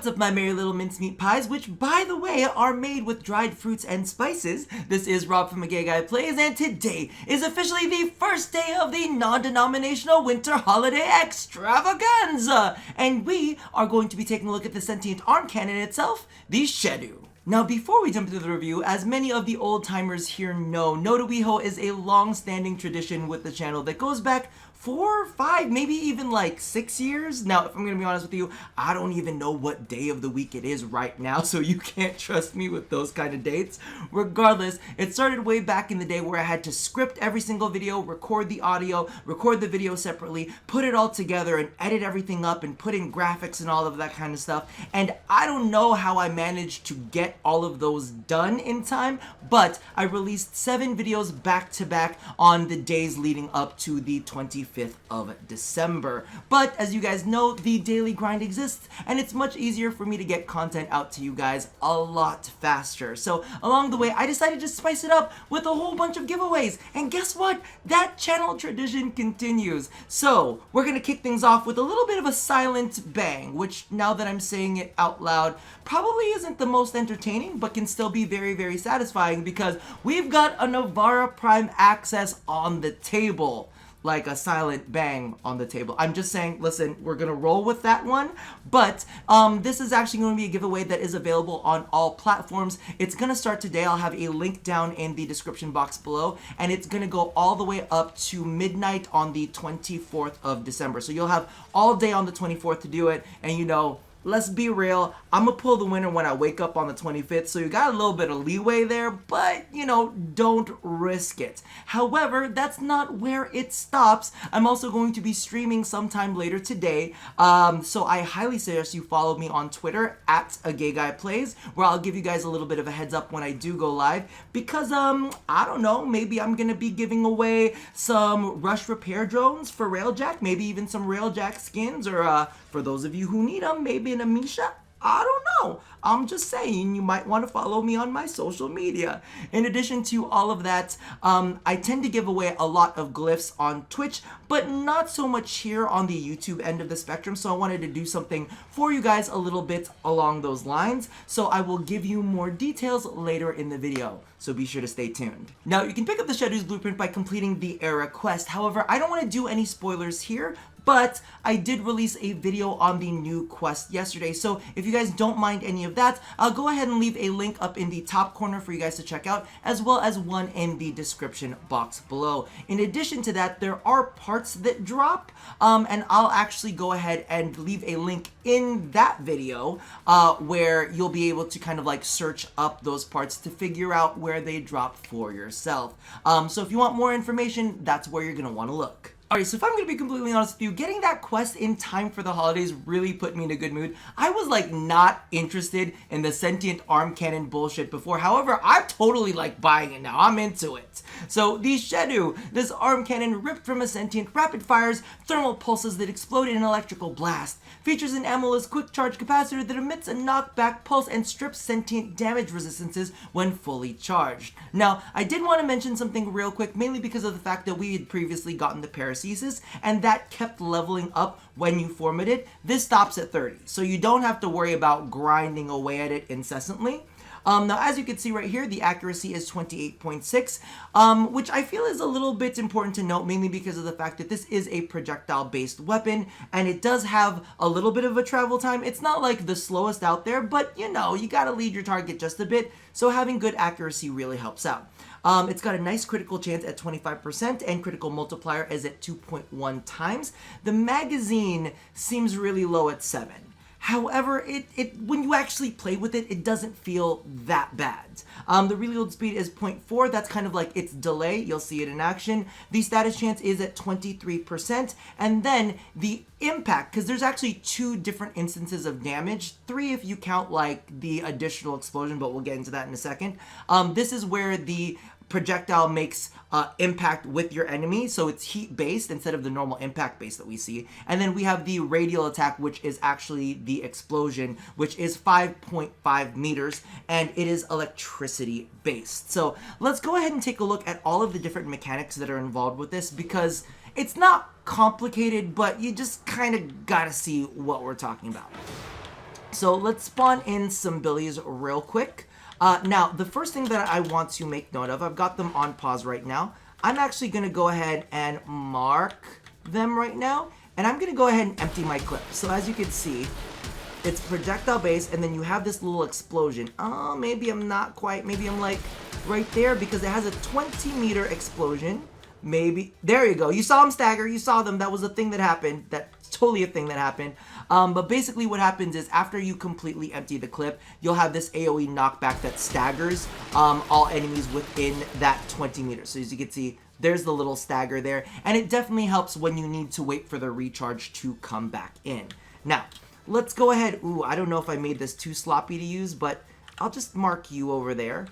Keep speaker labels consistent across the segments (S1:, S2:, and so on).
S1: What's up, my merry little mincemeat pies, which, by the way, are made with dried fruits and spices. This is Rob from A Gay Guy Plays, and today is officially the first day of the non-denominational winter holiday extravaganza, and we are going to be taking a look at the sentient arm cannon itself, the Shedu. Now, before we jump into the review, as many of the old-timers here know, NoDeWiHoE is a long-standing tradition with the channel that goes back 4, 5, maybe even like 6 years. Now, if I'm gonna be honest with you, I don't even know what day of the week it is right now, so you can't trust me with those kind of dates. Regardless, it started way back in the day where I had to script every single video, record the audio, record the video separately, put it all together and edit everything up and put in graphics and all of that kind of stuff. And I don't know how I managed to get all of those done in time, but I released 7 videos back to back on the days leading up to the 25th of December. But as you guys know, the daily grind exists, and it's much easier for me to get content out to you guys a lot faster. So along the way, I decided to spice it up with a whole bunch of giveaways, and guess what? That channel tradition continues. So we're gonna kick things off with a little bit of a silent bang, which, now that I'm saying it out loud, probably isn't the most entertaining, but can still be very, very satisfying, because we've got an Ivara Prime access on the table. Like a silent bang on the table. I'm just saying, listen, we're gonna roll with that one, but this is actually going to be a giveaway that is available on all platforms. It's gonna start today. I'll have a link down in the description box below, and it's gonna go all the way up to midnight on the 24th of December. So you'll have all day on the 24th to do it, and you know, let's be real, I'm gonna pull the winner when I wake up on the 25th, so you got a little bit of leeway there, but, you know, don't risk it. However, that's not where it stops. I'm also going to be streaming sometime later today, so I highly suggest you follow me on Twitter, at A Gay Guy Plays, where I'll give you guys a little bit of a heads up when I do go live, because, I don't know, maybe I'm gonna be giving away some rush repair drones for Railjack, maybe even some Railjack skins, or, for those of you who need them, maybe an Amisha. I don't know. I'm just saying, you might want to follow me on my social media. In addition to all of that, I tend to give away a lot of glyphs on Twitch, but not so much here on the YouTube end of the spectrum, so I wanted to do something for you guys a little bit along those lines, so I will give you more details later in the video, so be sure to stay tuned. Now, you can pick up the Shudders Blueprint by completing the Era quest. However, I don't want to do any spoilers here, but I did release a video on the new quest yesterday, so if you guys don't mind any of that, I'll go ahead and leave a link up in the top corner for you guys to check out, as well as one in the description box below. In addition to that, there are parts that drop, and I'll actually go ahead and leave a link in that video where you'll be able to kind of like search up those parts to figure out where they drop for yourself. So if you want more information, that's where you're gonna want to look. Alright, so if I'm going to be completely honest with you, getting that quest in time for the holidays really put me in a good mood. I was like not interested in the sentient arm cannon bullshit before. However, I'm totally like buying it now. I'm into it. So the Shedu, this arm cannon ripped from a sentient, rapid fires thermal pulses that explode in an electrical blast. Features an ammo-less quick charge capacitor that emits a knockback pulse and strips sentient damage resistances when fully charged. Now, I did want to mention something real quick, mainly because of the fact that we had previously gotten the paracesis, and that kept leveling up when you format it. This stops at 30, so you don't have to worry about grinding away at it incessantly. Now, as you can see right here, the accuracy is 28.6, which I feel is a little bit important to note, mainly because of the fact that this is a projectile-based weapon, and it does have a little bit of a travel time. It's not like the slowest out there, but you know, you gotta lead your target just a bit, so having good accuracy really helps out. It's got a nice critical chance at 25%, and critical multiplier is at 2.1 times. The magazine seems really low at 7. However, when you actually play with it, it doesn't feel that bad. The reload speed is 0.4. That's kind of like its delay. You'll see it in action. The status chance is at 23%. And then the impact, because there's actually 2 different instances of damage. 3 if you count like the additional explosion, but we'll get into that in a second. This is where the projectile makes impact with your enemy, so it's heat based instead of the normal impact base that we see. And then we have the radial attack, which is actually the explosion, which is 5.5 meters, and it is electricity based. So let's go ahead and take a look at all of the different mechanics that are involved with this, because it's not complicated, but you just kind of gotta see what we're talking about. So let's spawn in some billies real quick. Now, the first thing that I want to make note of, I've got them on pause right now. I'm actually going to go ahead and mark them right now. And I'm going to go ahead and empty my clip. So as you can see, it's projectile based, and then you have this little explosion. Oh, maybe I'm not quite. Maybe I'm like right there because it has a 20-meter explosion. Maybe. There you go. You saw them stagger. You saw them. That was a thing that happened. That's totally a thing that happened. But basically what happens is after you completely empty the clip, you'll have this AoE knockback that staggers all enemies within that 20 meters. So as you can see, there's the little stagger there. And it definitely helps when you need to wait for the recharge to come back in. Now, let's go ahead. Ooh, I don't know if I made this too sloppy to use, but I'll just mark you over there.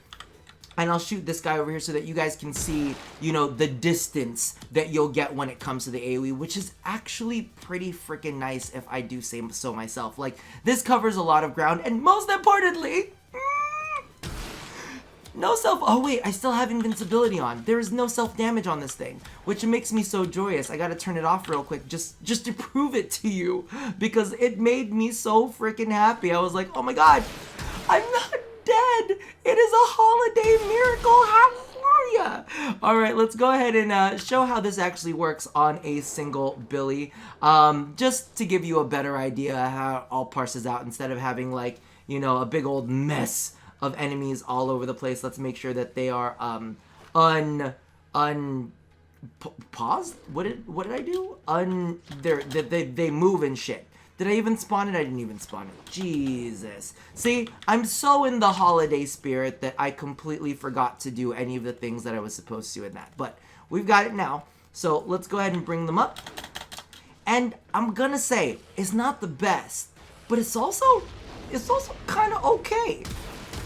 S1: And I'll shoot this guy over here so that you guys can see, you know, the distance that you'll get when it comes to the AoE, which is actually pretty freaking nice if I do say so myself. Like, this covers a lot of ground, and most importantly, no self... Oh, wait, I still have invincibility on. There is no self-damage on this thing, which makes me so joyous. I gotta turn it off real quick just to prove it to you, because it made me so freaking happy. I was like, oh my god, I'm not dead. It is a holiday miracle. Hallelujah. All right, let's go ahead and show how this actually works on a single Billy. Just to give you a better idea how it all parses out instead of having, like, you know, a big old mess of enemies all over the place. Let's make sure that they are paused. What did I do? They move and shit. Did I even spawn it? I didn't even spawn it. Jesus. See, I'm so in the holiday spirit that I completely forgot to do any of the things that I was supposed to in that. But we've got it now. So let's go ahead and bring them up. And I'm gonna say, it's not the best, but it's also kind of okay.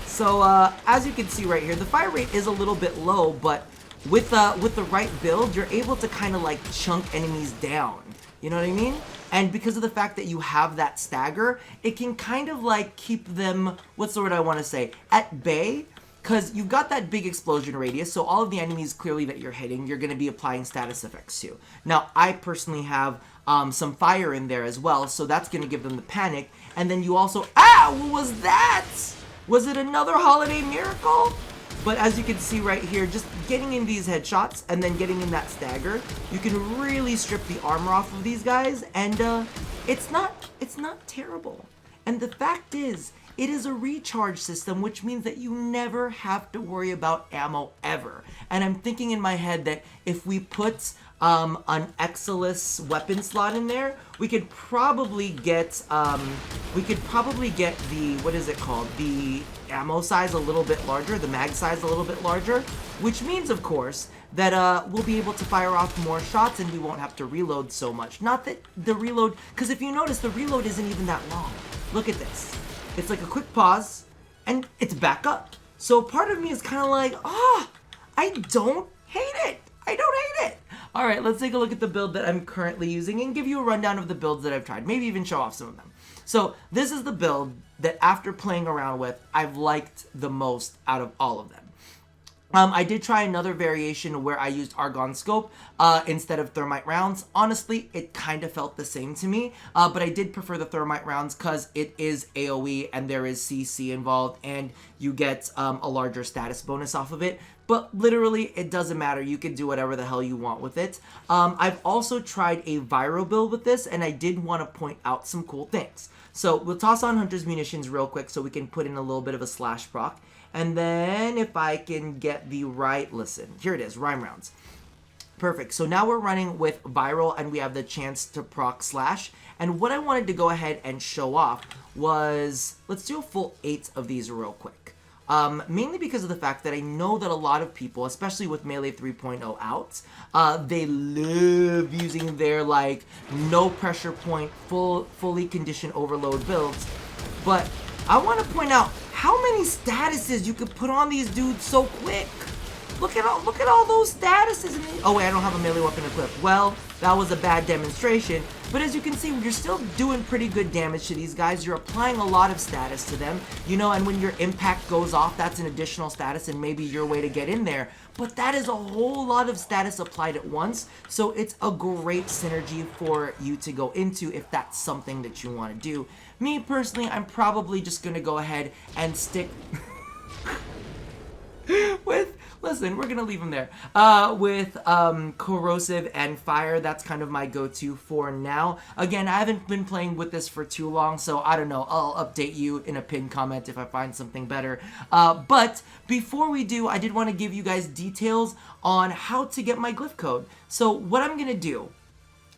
S1: So as you can see right here, the fire rate is a little bit low, but with the right build, you're able to kind of like chunk enemies down. You know what I mean? And because of the fact that you have that stagger, it can kind of like keep them, what's the word I want to say, at bay. Because you've got that big explosion radius, so all of the enemies clearly that you're hitting, you're going to be applying status effects to. Now, I personally have some fire in there as well, so that's going to give them the panic. And then you also, what was that? Was it another holiday miracle? But as you can see right here, just getting in these headshots and then getting in that stagger, you can really strip the armor off of these guys, and it's not terrible. And the fact is, it is a recharge system, which means that you never have to worry about ammo ever. And I'm thinking in my head that if we put an Exilus weapon slot in there, we could probably get the, what is it called, the ammo size a little bit larger, the mag size a little bit larger, which means, of course, that we'll be able to fire off more shots and we won't have to reload so much. Not that the reload, because if you notice, the reload isn't even that long. Look at this. It's like a quick pause, and it's back up. So part of me is kind of like, I don't hate it. I don't hate it. All right, let's take a look at the build that I'm currently using and give you a rundown of the builds that I've tried. Maybe even show off some of them. So this is the build that after playing around with, I've liked the most out of all of them. I did try another variation where I used Argon Scope instead of Thermite rounds. Honestly, it kind of felt the same to me, but I did prefer the Thermite rounds because it is AoE and there is CC involved and you get a larger status bonus off of it. But literally, it doesn't matter. You can do whatever the hell you want with it. I've also tried a Viro build with this, and I did want to point out some cool things. So we'll toss on Hunter's Munitions real quick so we can put in a little bit of a slash proc. And then if I can get the right, listen, here it is, rhyme rounds. Perfect. So now we're running with viral and we have the chance to proc slash. And what I wanted to go ahead and show off was, let's do a full 8 of these real quick. Mainly because of the fact that I know that a lot of people, especially with Melee 3.0 out, they love using their like no pressure point, fully conditioned overload builds. But I want to point out how many statuses you could put on these dudes so quick. Look at all those statuses. Oh wait, I don't have a melee weapon equipped. Well, that was a bad demonstration. But as you can see, you're still doing pretty good damage to these guys. You're applying a lot of status to them, you know, and when your impact goes off, that's an additional status and maybe your way to get in there. But that is a whole lot of status applied at once, so it's a great synergy for you to go into if that's something that you want to do. Me personally, I'm probably just going to go ahead and stick with, listen, we're gonna leave them there, with corrosive and fire. That's kind of my go-to for now. Again, I haven't been playing with this for too long, so I don't know, I'll update you in a pinned comment if I find something better. But before we do, I did want to give you guys details on how to get my glyph code. So what I'm gonna do,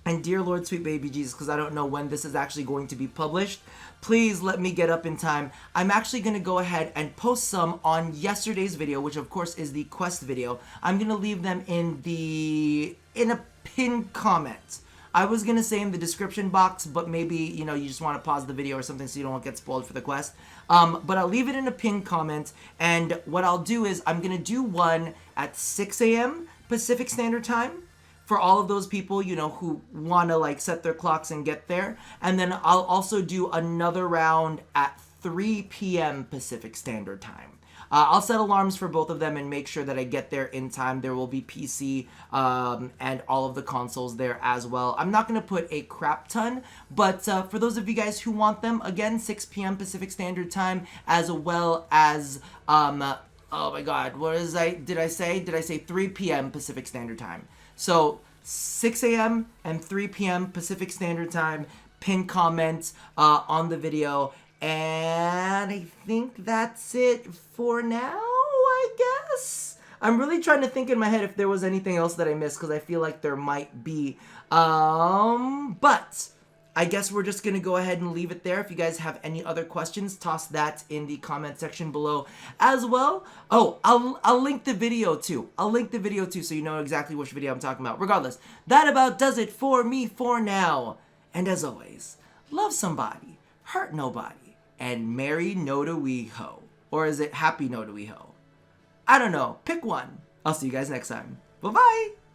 S1: and dear Lord, sweet baby Jesus, because I don't know when this is actually going to be published, please let me get up in time. I'm actually going to go ahead and post some on yesterday's video, which of course is the quest video. I'm going to leave them in a pinned comment. I was going to say in the description box, but maybe, you know, you just want to pause the video or something so you don't get spoiled for the quest. But I'll leave it in a pinned comment, and what I'll do is I'm going to do one at 6 a.m. Pacific Standard Time, for all of those people, you know, who want to like set their clocks and get there. And then I'll also do another round at 3 p.m. Pacific Standard Time. I'll set alarms for both of them and make sure that I get there in time. There will be PC and all of the consoles there as well. I'm not going to put a crap ton, but for those of you guys who want them, again, 6 p.m. Pacific Standard Time, as well as, oh my God, did I say 3 p.m. Pacific Standard Time. So 6 a.m. and 3 p.m. Pacific Standard Time, pin comments on the video. And I think that's it for now, I guess. I'm really trying to think in my head if there was anything else that I missed, because I feel like there might be. But I guess we're just going to go ahead and leave it there. If you guys have any other questions, toss that in the comment section below as well. Oh, I'll link the video too. So you know exactly which video I'm talking about. Regardless, that about does it for me for now. And as always, love somebody, hurt nobody, and merry NoDeWiHoE. Or is it happy NoDeWiHoE? I don't know. Pick one. I'll see you guys next time. Bye-bye.